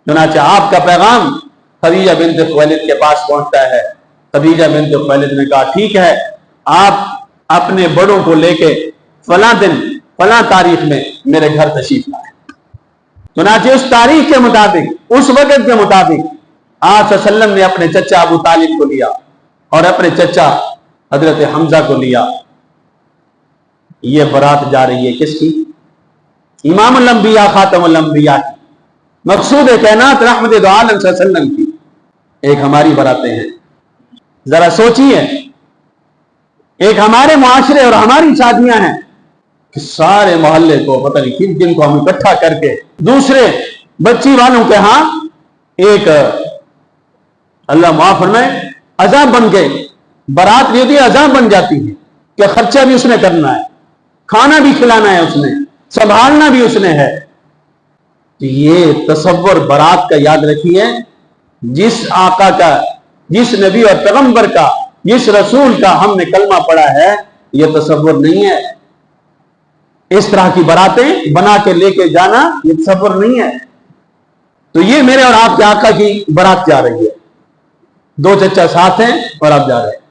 چنانچہ آپ کا پیغام خدیجہ بنت خویلد کے پاس پہنچتا ہے. خدیجہ بنت خویلد نے کہا ٹھیک ہے، آپ اپنے بڑوں کو لے کے فلاں دن فلاں تاریخ میں میرے گھر تشریف لائیں. چنانچہ اس تاریخ کے مطابق، اس وقت کے مطابق آپ صلی اللہ علیہ وسلم نے اپنے چچا ابو طالب کو لیا اور اپنے چچا حضرت حمزہ کو لیا. یہ برات جا رہی ہے کس کی؟ امام الانبیاء خاتم الانبیاء کی، مقصود کائنات رحمت دو عالم صلی اللہ علیہ وسلم کی. ایک ہماری براتیں ہیں. ذرا سوچیے، ایک ہمارے معاشرے اور ہماری شادیاں ہیں کہ سارے محلے کو پتہ نہیں کن کن کو ہم اکٹھا کر کے دوسرے بچی والوں کے ہاں ایک اللہ معاف فرمائے عذاب بن گئے. برات بھی ہوتی ہے، عذاب بن جاتی ہے کہ خرچہ بھی اس نے کرنا ہے، کھانا بھی کھلانا ہے اس نے، سنبھالنا بھی اس نے ہے. یہ تصور برات کا یاد رکھیے، جس آقا کا، جس نبی اور پیغمبر کا، جس رسول کا ہم نے کلمہ پڑھا ہے، یہ تصور نہیں ہے. اس طرح کی براتیں بنا کے لے کے جانا یہ تصور نہیں ہے. تو یہ میرے اور آپ کے آقا کی برات جا رہی ہے. دو چچا ساتھ ہیں اور آپ جا رہے ہیں.